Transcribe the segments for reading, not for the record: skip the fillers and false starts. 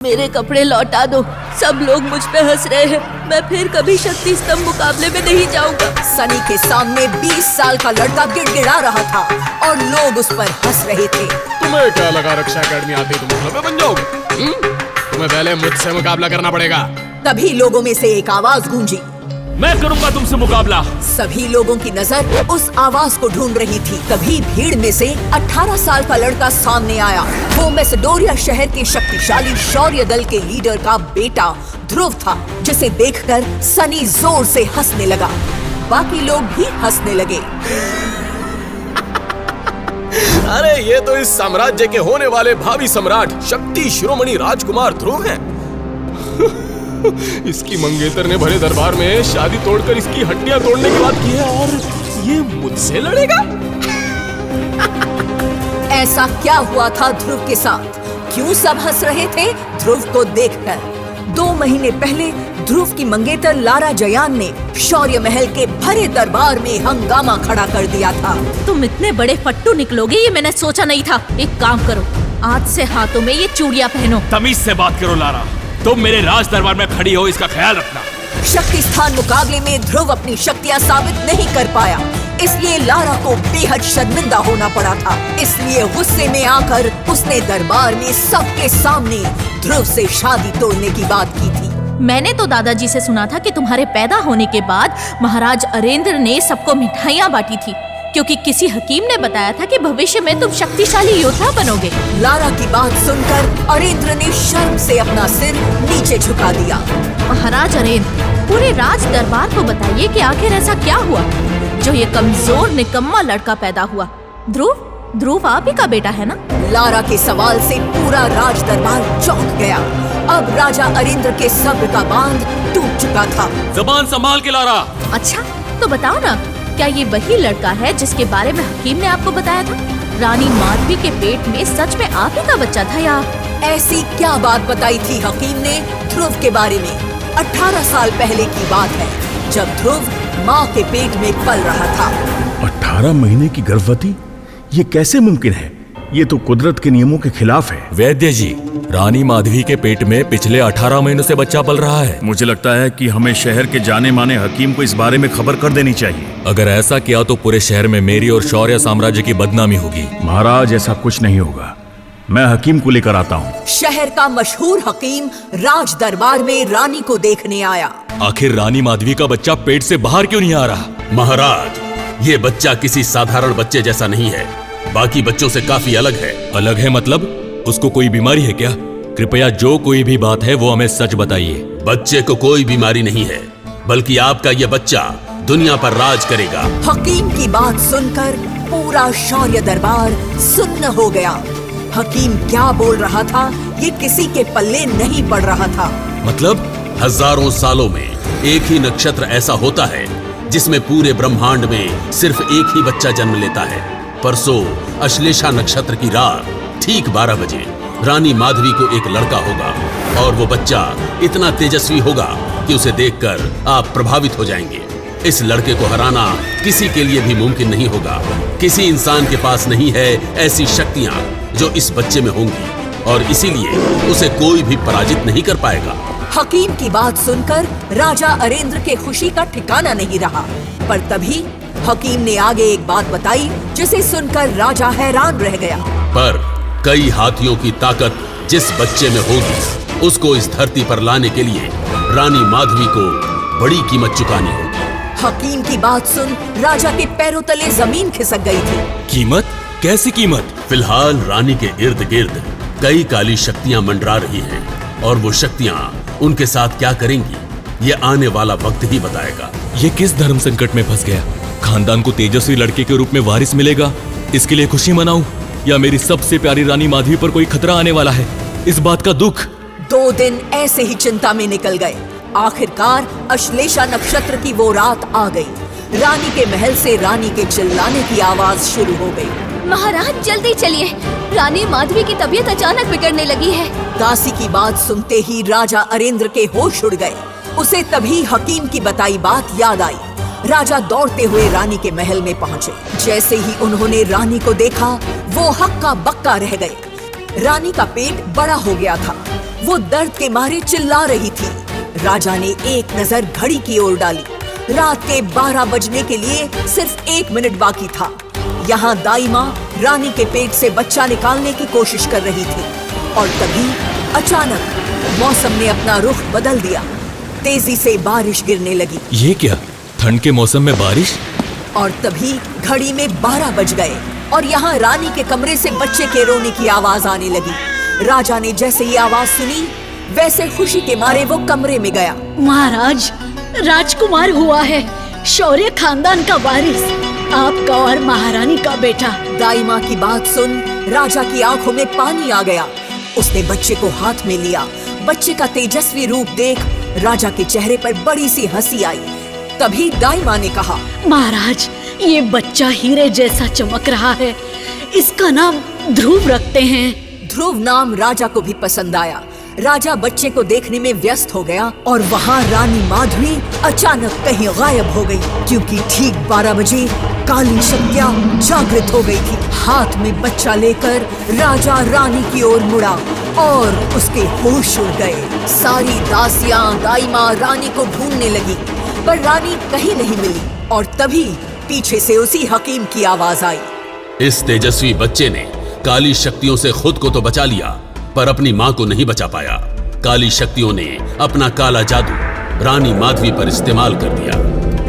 मेरे कपड़े लौटा दो। सब लोग मुझ पे हंस रहे हैं। मैं फिर कभी शक्ति स्तंभ मुकाबले में नहीं जाऊंगा। सनी के सामने 20 साल का लड़का गिड़गिड़ा रहा था और लोग उस पर हंस रहे थे। तुम्हें क्या लगा रक्षा अकेडमी आते ही तुम खिलाड़ी बन जाओगे? तुम्हें पहले मुझसे मुकाबला करना पड़ेगा। तभी लोगों में से एक आवाज गूंजी, मैं करूंगा तुमसे मुकाबला। सभी लोगों की नजर उस आवाज को ढूंढ रही थी। तभी भीड़ में से 18 साल का लड़का सामने आया। वो मैसेडोनिया शहर के शक्तिशाली शौर्य दल के लीडर का बेटा ध्रुव था, जिसे देखकर सनी जोर से हंसने लगा। बाकी लोग भी हंसने लगे। अरे ये तो इस साम्राज्य के होने वाले भावी सम्राट शक्ति शिरोमणि राजकुमार ध्रुव हैं। इसकी मंगेतर ने भरे दरबार में शादी तोड़कर इसकी हड्डियां तोड़ने की बात की है और ये मुझसे लड़ेगा। ऐसा क्या हुआ था ध्रुव के साथ? क्यों सब हंस रहे थे ध्रुव को देखकर? 2 महीने पहले ध्रुव की मंगेतर लारा जयान ने शौर्य महल के भरे दरबार में हंगामा खड़ा कर दिया था। तुम इतने बड़े फट्टू निकलोगे ये मैंने सोचा नहीं था। एक काम करो, आज से हाथों में ये चूड़ियां पहनो। तमीज से बात करो लारा, तुम मेरे राज दरबार में खड़ी हो, इसका ख्याल रखना। शक्ति स्थान मुकाबले में ध्रुव अपनी शक्तियां साबित नहीं कर पाया, इसलिए लारा को बेहद शर्मिंदा होना पड़ा था। इसलिए गुस्से में आकर उसने दरबार में सबके सामने ध्रुव से शादी तोड़ने की बात की थी। मैंने तो दादाजी से सुना था कि तुम्हारे पैदा होने के बाद महाराज अरेंद्र ने सबको मिठाइयाँ बांटी थी, क्योंकि किसी हकीम ने बताया था कि भविष्य में तुम शक्तिशाली योद्धा बनोगे। लारा की बात सुनकर अरेंद्र ने शर्म से अपना सिर नीचे झुका दिया। महाराज अरेंद्र, पूरे राज दरबार को बताइए कि आखिर ऐसा क्या हुआ जो ये कमजोर निकम्मा लड़का पैदा हुआ। ध्रुव आप ही का बेटा है ना? लारा के सवाल से पूरा राज दरबार चौंक गया। अब राजा अरेंद्र के सब्र का बांध टूट चुका था। जबान संभाल के लारा। अच्छा तो बताओ ना, क्या ये वही लड़का है जिसके बारे में हकीम ने आपको बताया था? रानी माधवी के पेट में सच में आप ही का बच्चा था या? ऐसी क्या बात बताई थी हकीम ने ध्रुव के बारे में? 18 साल पहले की बात है, जब ध्रुव माँ के पेट में पल रहा था। 18 महीने की गर्भवती? ये कैसे मुमकिन है? ये तो कुदरत के नियमों के खिलाफ है। वैद्य जी, रानी माधवी के पेट में पिछले 18 महीनों से बच्चा पल रहा है। मुझे लगता है कि हमें शहर के जाने माने हकीम को इस बारे में खबर कर देनी चाहिए। अगर ऐसा किया तो पूरे शहर में मेरी और शौर्य साम्राज्य की बदनामी होगी। महाराज, ऐसा कुछ नहीं होगा। मैं हकीम को लेकर आता हूँ। शहर का मशहूर हकीम राज दरबार में रानी को देखने आया। आखिर रानी माधवी का बच्चा पेट से बाहर क्यों नहीं आ रहा? महाराज, ये बच्चा किसी साधारण बच्चे जैसा नहीं है, बाकी बच्चों से काफी अलग है। अलग है मतलब? उसको कोई बीमारी है क्या? कृपया जो कोई भी बात है वो हमें सच बताइए। बच्चे को कोई बीमारी नहीं है, बल्कि आपका ये बच्चा दुनिया पर राज करेगा। हकीम की बात सुनकर पूरा शौर्य दरबार सुन्न हो गया। हकीम क्या बोल रहा था ये किसी के पल्ले नहीं पड़ रहा था। मतलब? हजारों सालों में एक ही नक्षत्र ऐसा होता है जिसमें पूरे ब्रह्मांड में सिर्फ एक ही बच्चा जन्म लेता है। परसों अश्लेषा नक्षत्र की रात ठीक 12 बजे रानी माधवी को एक लड़का होगा और वो बच्चा इतना तेजस्वी होगा कि उसे देखकर आप प्रभावित हो जाएंगे। इस लड़के को हराना किसी के लिए भी मुमकिन नहीं होगा। किसी इंसान के पास नहीं है ऐसी शक्तियां जो इस बच्चे में होंगी, और इसीलिए उसे कोई भी पराजित नहीं कर पाएगा। हकीम की बात सुनकर राजा अरेंद्र के खुशी का ठिकाना नहीं रहा। पर तभी हकीम ने आगे एक बात बताई जिसे सुनकर राजा हैरान रह गया। पर कई हाथियों की ताकत जिस बच्चे में होगी, उसको इस धरती पर लाने के लिए रानी माधवी को बड़ी कीमत चुकानी होगी। हकीम की बात सुन राजा के पैरों तले जमीन खिसक गई थी। कीमत? कैसी कीमत? फिलहाल रानी के इर्द गिर्द कई काली शक्तियां मंडरा रही हैं, और वो शक्तियां उनके साथ क्या करेंगी ये आने वाला वक्त ही बताएगा। ये किस धर्म संकट में फंस गया? खानदान को तेजस्वी लड़के के रूप में वारिस मिलेगा, इसके लिए खुशी मनाऊं, या मेरी सबसे प्यारी रानी माधवी पर कोई खतरा आने वाला है, इस बात का दुख? 2 दिन ऐसे ही चिंता में निकल गए। आखिरकार अश्लेषा नक्षत्र की वो रात आ गई। रानी के महल से रानी के चिल्लाने की आवाज शुरू हो गई। महाराज जल्दी चलिए, रानी माधवी की तबीयत अचानक बिगड़ने लगी है। दासी की बात सुनते ही राजा अरेंद्र के होश उड़ गए। उसे तभी हकीम की बताई बात याद आई। राजा दौड़ते हुए रानी के महल में पहुंचे। जैसे ही उन्होंने रानी को देखा, वो हक्का बक्का रह गए। रानी का पेट बड़ा हो गया था। वो दर्द के मारे चिल्ला रही थी। राजा ने एक नजर घड़ी की ओर डाली। रात के 12 बजने के लिए सिर्फ 1 मिनट बाकी था। यहाँ दाई माँ रानी के पेट से बच्चा निकालने की कोशिश कर रही थी और तभी अचानक मौसम ने अपना रुख बदल दिया। तेजी से बारिश गिरने लगी। ये क्या, ठंड के मौसम में बारिश? और तभी घड़ी में 12 बज गए और यहाँ रानी के कमरे से बच्चे के रोने की आवाज आने लगी। राजा ने जैसे ही आवाज सुनी वैसे खुशी के मारे वो कमरे में गया। महाराज, राजकुमार हुआ है, शौर्य खानदान का वारिस, आपका और महारानी का बेटा। दाई माँ की बात सुन राजा की आंखों में पानी आ गया। उसने बच्चे को हाथ में लिया। बच्चे का तेजस्वी रूप देख राजा के चेहरे पर बड़ी सी हंसी आई। तभी दाई माँ ने कहा, महाराज, ये बच्चा हीरे जैसा चमक रहा है, इसका नाम ध्रुव रखते हैं। ध्रुव नाम राजा को भी पसंद आया। राजा बच्चे को देखने में व्यस्त हो गया और वहाँ रानी माधवी अचानक कहीं गायब हो गई, क्योंकि ठीक 12 बजे काली शक्तियाँ जागृत हो गई थी। हाथ में बच्चा लेकर राजा रानी की ओर मुड़ा और उसके होश उड़ गए। सारी दासियाँ दाई माँ रानी को ढूंढने लगी, पर रानी कहीं नहीं मिली। और तभी पीछे से उसी हकीम की आवाज आई। इस तेजस्वी बच्चे ने काली शक्तियों से खुद को तो बचा लिया, पर अपनी माँ को नहीं बचा पाया। काली शक्तियों ने अपना काला जादू रानी माधवी पर इस्तेमाल कर दिया।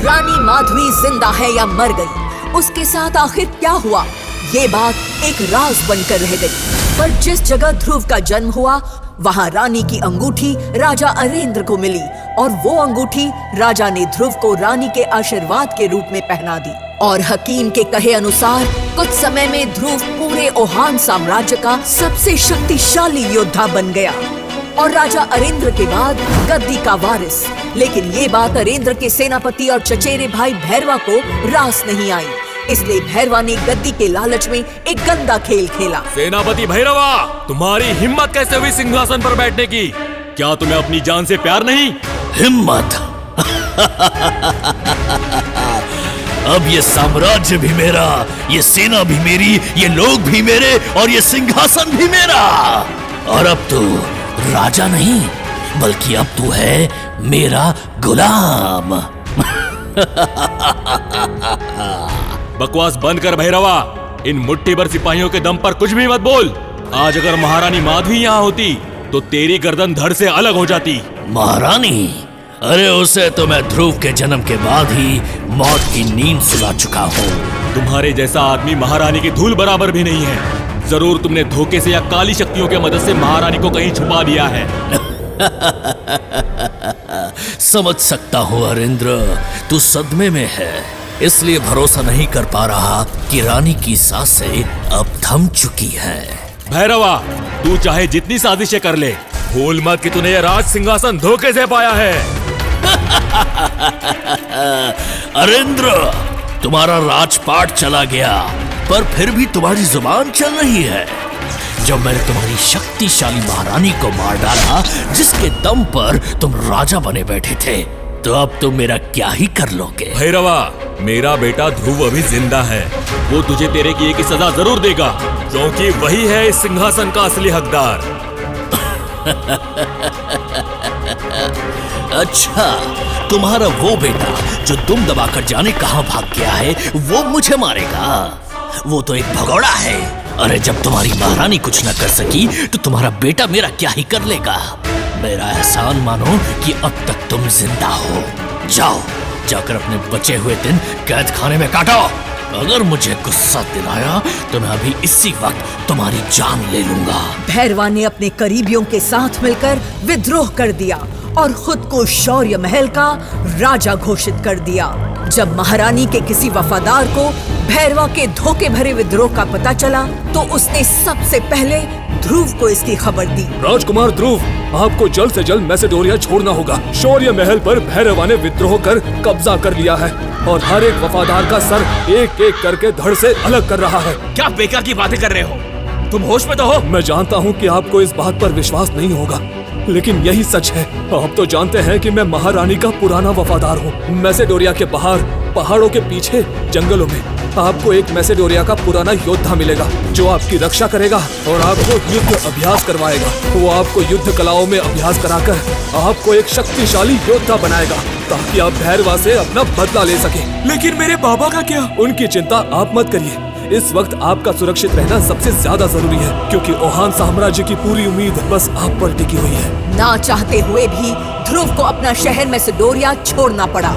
रानी माधवी जिंदा है या मर गई, उसके साथ आखिर क्या हुआ, ये बात एक राज बनकर रह गई। पर जिस जगह ध्रुव का जन्म हुआ वहाँ रानी की अंगूठी राजा अरेंद्र को मिली और वो अंगूठी राजा ने ध्रुव को रानी के आशीर्वाद के रूप में पहना दी। और हकीम के कहे अनुसार कुछ समय में ध्रुव पूरे ओहान साम्राज्य का सबसे शक्तिशाली योद्धा बन गया और राजा अरेंद्र के बाद गद्दी का वारिस। लेकिन ये बात अरेंद्र के सेनापति और चचेरे भाई भैरवा को रास नहीं आई, इसलिए भैरवा ने गद्दी के लालच में एक गंदा खेल खेला। सेनापति भैरवा, तुम्हारी हिम्मत कैसे हुई सिंहासन पर बैठने की? क्या तुम्हें अपनी जान से प्यार नहीं? हिम्मत? अब ये साम्राज्य भी मेरा, ये सेना भी मेरी, ये लोग भी मेरे और ये सिंहासन भी मेरा। और अब तू राजा नहीं, बल्कि अब तू है मेरा गुलाम। बकवास बंद कर भैरवा, इन मुट्ठी भर सिपाहियों के दम पर कुछ भी मत बोल। आज अगर महारानी माधवी यहाँ होती तो तेरी गर्दन धड़ से अलग हो जाती। महारानी? अरे उसे तो मैं ध्रुव के जन्म के बाद ही मौत की नींद सुला चुका हूँ। तुम्हारे जैसा आदमी महारानी की धूल बराबर भी नहीं है। जरूर तुमने धोखे से या काली शक्तियों की मदद से महारानी को कहीं छुपा दिया है। समझ सकता हूँ अरेंद्र, तू सदमे में है, इसलिए भरोसा नहीं कर पा रहा कि रानी की सांसें अब थम चुकी हैं। भैरवा, तू चाहे जितनी साजिशें कर ले, भूल मत कि तूने यह राज सिंहासन धोखे से पाया है। अरेंद्र, तुम्हारा राजपाट चला गया, पर फिर भी तुम्हारी जुबान चल रही है। जब मैंने तुम्हारी शक्तिशाली महारानी को मार डाला, जिसके दम पर तुम राजा बने बैठे थे, तो अब तुम मेरा क्या ही कर लोगे? भैरवा, मेरा बेटा ध्रुव अभी जिंदा है। वो तुझे तेरे किए की सजा जरूर देगा, क्योंकि वही है इस सिंहासन का असली हकदार। अच्छा, तुम्हारा वो बेटा जो तुम दबाकर जाने कहां भाग गया है, वो मुझे मारेगा? वो तो एक भगोड़ा है। अरे जब तुम्हारी महारानी कुछ न कर सकी तो तुम्हारा बेटा मेरा क्या ही कर लेगा। मेरा एहसान मानो कि अब तक तुम जिंदा हो। जाओ, जाकर अपने बचे हुए दिन कैद खाने में काटो। अगर मुझे गुस्सा दिलाया तो मैं अभी इसी वक्त तुम्हारी जान ले लूंगा। भैरवा ने अपने करीबियों के साथ मिलकर विद्रोह कर दिया और खुद को शौर्य महल का राजा घोषित कर दिया। जब महारानी के किसी वफादार को भैरवा के धोखे भरे विद्रोह का पता चला तो उसने सबसे पहले ध्रुव को इसकी खबर दी। राजकुमार ध्रुव, आपको जल्द से जल्द मैसेडोनिया छोड़ना होगा। शौर्य महल पर भैरवा ने विद्रोह कर कब्जा कर लिया है और हर एक वफादार का सर एक एक करके धड़ से अलग कर रहा है। क्या बेकार की बातें कर रहे हो? तुम होश में तो हो? मैं जानता हूँ कि आपको इस बात पर विश्वास नहीं होगा, लेकिन यही सच है। आप तो जानते हैं कि मैं महारानी का पुराना वफादार हूँ। मैसेडोनिया के बाहर, पहाड़ों के पीछे, जंगलों में आपको एक मैसेडोरिया का पुराना योद्धा मिलेगा जो आपकी रक्षा करेगा और आपको युद्ध अभ्यास करवाएगा। वो आपको युद्ध कलाओं में अभ्यास कराकर आपको एक शक्तिशाली योद्धा बनाएगा ताकि आप भैरवा से अपना बदला ले सके। लेकिन मेरे बाबा का क्या? उनकी चिंता आप मत करिए। इस वक्त आपका सुरक्षित रहना सबसे ज्यादा जरूरी है क्योंकि ओहान साम्राज्य की पूरी उम्मीद बस आप पर टिकी हुई है। ना चाहते हुए भी ध्रुव को अपना शहर मैसेडोरिया छोड़ना पड़ा।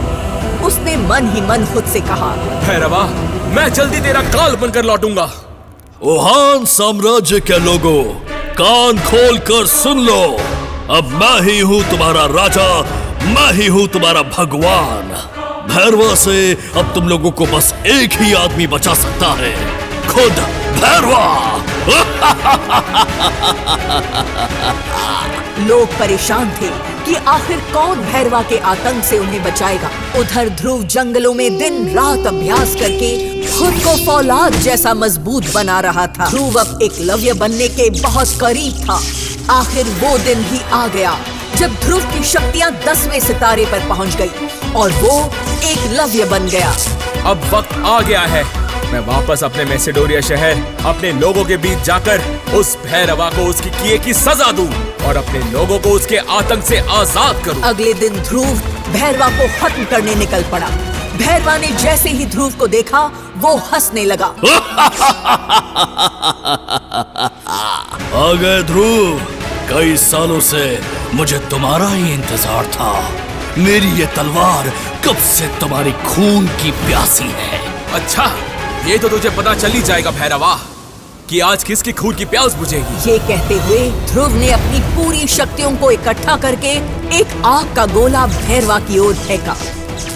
उसने मन ही मन खुद से कहा, भैरवा, मैं जल्दी तेरा काल बनकर लौटूंगा। ओहान साम्राज्य के लोगों, कान खोल कर सुन लो। अब मैं ही हूँ तुम्हारा राजा, मैं ही हूँ तुम्हारा भगवान। भैरवा से अब तुम लोगों को बस एक ही आदमी बचा सकता है, खुद भैरवा। लोग परेशान थे कि आखिर कौन भैरवा के आतंक से उन्हें बचाएगा। उधर ध्रुव जंगलों में दिन रात अभ्यास करके खुद को फौलाद जैसा मजबूत बना रहा था। ध्रुव अब एकलव्य बनने के बहुत करीब था। आखिर वो दिन भी आ गया जब ध्रुव की शक्तियां 10वें सितारे पर पहुंच गई और वो एकलव्य बन गया। अब वक्त आ गया है, मैं वापस अपने मैसेडोरिया शहर अपने लोगों के बीच जाकर उस भैरवा को उसकी किए की सजा दूं और अपने लोगों को उसके आतंक से आजाद करूं। अगले दिन ध्रुव भैरवा को खत्म करने निकल पड़ा। भैरवा ने जैसे ही ध्रुव को देखा वो हंसने लगा। आ गए ध्रुव, कई सालों से मुझे तुम्हारा ही इंतजार था। मेरी ये तलवार कब से तुम्हारी खून की प्यासी है। अच्छा, ये तो तुझे पता चल ही जाएगा भैरवा कि आज किसकी खून की प्यास बुझेगी। ये कहते हुए ध्रुव ने अपनी पूरी शक्तियों को इकट्ठा करके एक आग का गोला भैरवा की ओर फेंका।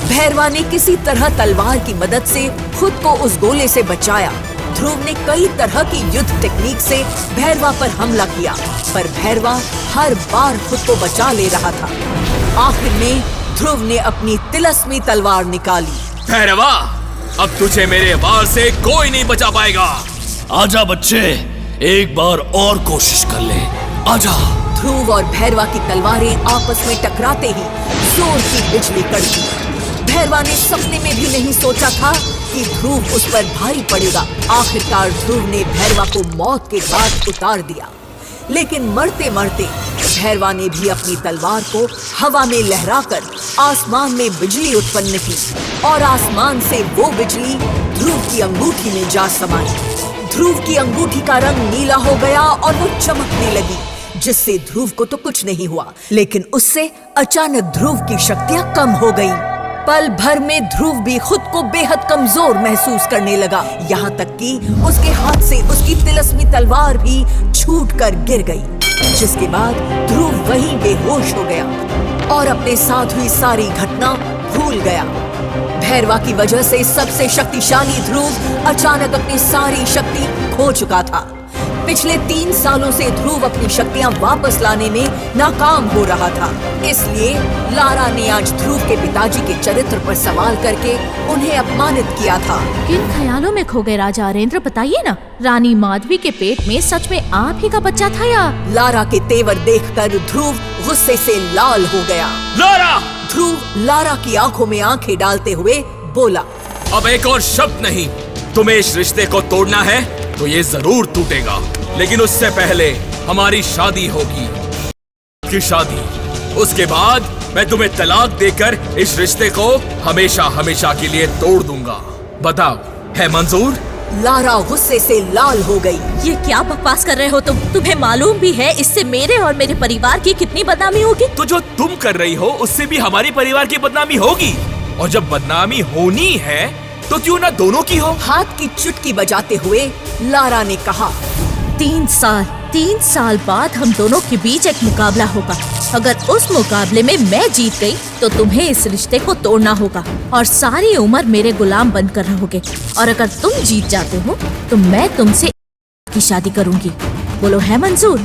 भैरवा ने किसी तरह तलवार की मदद से खुद को उस गोले से बचाया। ध्रुव ने कई तरह की युद्ध टेक्निक से भैरवा पर हमला किया, पर भैरवा हर बार खुद को बचा ले रहा था। आखिर में ध्रुव ने अपनी तिलस्मी तलवार निकाली। भैरवा, अब तुझे मेरे वार से कोई नहीं बचा पाएगा। आजा बच्चे, एक बार और कोशिश कर ले, आजा। ध्रुव और भैरवा की तलवारें आपस में टकराते ही जोर की बिजली कड़की। भैरवा ने सपने में भी नहीं सोचा था कि ध्रुव उस पर भारी पड़ेगा। आखिरकार ध्रुव ने भैरवा को मौत के घाट उतार दिया, लेकिन मरते मरते भैरवा ने भी अपनी तलवार को हवा में लहराकर आसमान में बिजली उत्पन्न की और आसमान से वो बिजली ध्रुव की अंगूठी में जा समाई। ध्रुव की अंगूठी का रंग नीला हो गया और वो चमकने लगी, जिससे ध्रुव को तो कुछ नहीं हुआ, लेकिन उससे अचानक ध्रुव की शक्तियां कम हो गईं। पल भर में ध्रुव भी खुद को बेहद कमजोर महसूस करने लगा, यहाँ तक कि उसके हाथ से उसकी तिलस्मी तलवार भी छूटकर गिर गई, जिसके बाद ध्रुव वहीं बेहोश हो गया और अपने साथ हुई सारी घटना भूल गया। भैरवा की वजह से सबसे शक्तिशाली ध्रुव अचानक अपनी सारी शक्ति खो चुका था। पिछले 3 सालों से ध्रुव अपनी शक्तियां वापस लाने में नाकाम हो रहा था। इसलिए लारा ने आज ध्रुव के पिताजी के चरित्र पर सवाल करके उन्हें अपमानित किया था। किन ख्यालों में खो गए राजा अरेंद्र, बताइए ना। रानी माधवी के पेट में सच में आप ही का बच्चा था या? लारा के तेवर देखकर ध्रुव गुस्से से लाल हो गया। लारा! ध्रुव लारा की आंखों में आंखें डालते हुए बोला, अब एक और शब्द नहीं। तुम्हें इस रिश्ते को तोड़ना है तो ये जरूर टूटेगा, लेकिन उससे पहले हमारी शादी होगी की शादी। उसके बाद मैं तुम्हें तलाक देकर इस रिश्ते को हमेशा हमेशा के लिए तोड़ दूंगा। बताओ, है मंजूर? लारा गुस्से से लाल हो गई। ये क्या बकवास कर रहे हो तुम? तुम्हें मालूम भी है इससे मेरे और मेरे परिवार की कितनी बदनामी होगी? तो जो तुम कर रही हो उससे भी हमारे परिवार की बदनामी होगी, और जब बदनामी होनी है तो क्यों ना दोनों की हो। हाथ की चुटकी बजाते हुए लारा ने कहा, 3 साल बाद हम दोनों के बीच एक मुकाबला होगा। अगर उस मुकाबले में मैं जीत गई तो तुम्हें इस रिश्ते को तोड़ना होगा और सारी उम्र मेरे गुलाम बनकर रहोगे, और अगर तुम जीत जाते हो तो मैं तुमसे की शादी करूंगी। बोलो, है मंजूर?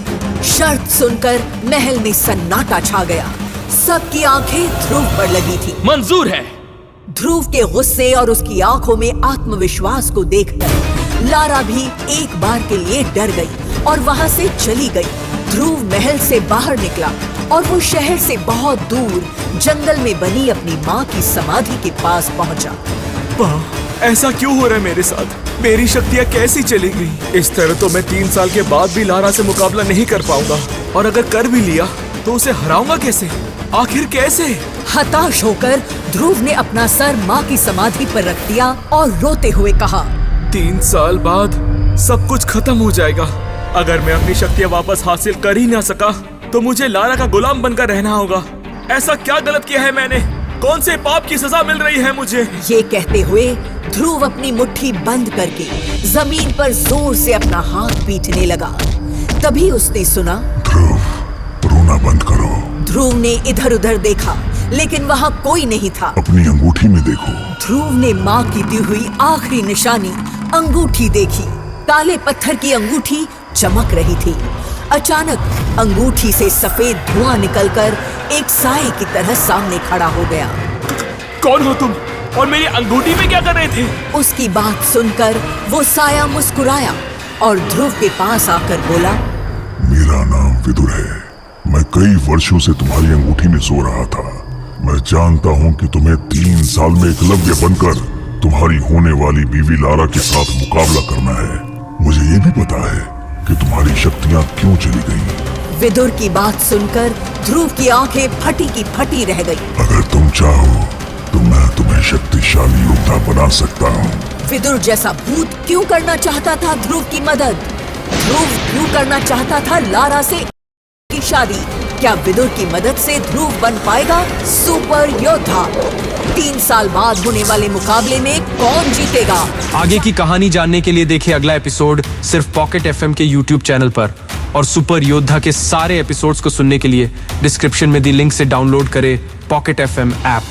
शर्त सुनकर महल में सन्नाटा छा गया। सबकी आंखें ध्रुव पर लगी थी। मंजूर है। ध्रुव के गुस्से और उसकी आंखों में आत्मविश्वास को देखकर लारा भी एक बार के लिए डर गई और वहां से चली गई। ध्रुव महल से बाहर निकला और वो शहर से बहुत दूर जंगल में बनी अपनी माँ की समाधि के पास पहुंचा। ऐसा क्यों हो रहा है मेरे साथ? मेरी शक्तियाँ कैसी चली गई? इस तरह तो मैं 3 साल के बाद भी लारा से मुकाबला नहीं कर पाऊंगा, और अगर कर भी लिया तो उसे हराऊंगा कैसे? आखिर कैसे? हताश होकर ध्रुव ने अपना सर माँ की समाधि पर रख दिया और रोते हुए कहा, 3 साल बाद सब कुछ खत्म हो जाएगा। अगर मैं अपनी शक्तियाँ वापस हासिल कर ही ना सका तो मुझे लारा का गुलाम बनकर रहना होगा। ऐसा क्या गलत किया है मैंने? कौन से पाप की सजा मिल रही है मुझे? ये कहते हुए ध्रुव अपनी मुट्ठी बंद करके जमीन पर जोर से अपना हाथ पीटने लगा। तभी उसने सुना, ध्रुव, रोना बंद करो। ध्रुव ने इधर उधर देखा, लेकिन वहाँ कोई नहीं था। अपनी अंगूठी में देखो। ध्रुव ने माँ की दी हुई आखिरी निशानी अंगूठी देखी। काले पत्थर की अंगूठी चमक रही थी। अचानक अंगूठी से सफेद धुआं निकलकर एक साए की तरह सामने खड़ा हो गया। कौन हो तुम और मेरी अंगूठी में क्या कर रहे थे? उसकी बात सुनकर वो साया मुस्कुराया और ध्रुव के पास आकर बोला, मेरा नाम विदुर है। मैं कई वर्षों से तुम्हारी अंगूठी में सो रहा था। मैं जानता हूँ कि तुम्हें 3 साल में एकलव्य बनकर तुम्हारी होने वाली बीवी लारा के साथ मुकाबला करना है। मुझे ये भी पता है कि तुम्हारी शक्तियाँ क्यों चली गईं। विदुर की बात सुनकर ध्रुव की आंखें फटी की फटी रह गई। अगर तुम चाहो तो मैं तुम्हें शक्तिशाली योद्धा बना सकता हूँ। विदुर जैसा भूत क्यों करना चाहता था ध्रुव की मदद? ध्रुव क्यों करना चाहता था लारा से की शादी? क्या विदुर की मदद से ध्रुव बन पाएगा सुपर योद्धा? 3 साल बाद होने वाले मुकाबले में कौन जीतेगा? आगे की कहानी जानने के लिए देखें अगला एपिसोड सिर्फ पॉकेट एफएम के यूट्यूब चैनल पर, और सुपर योद्धा के सारे एपिसोड्स को सुनने के लिए डिस्क्रिप्शन में दी लिंक से डाउनलोड करें पॉकेट एफएम ऐप।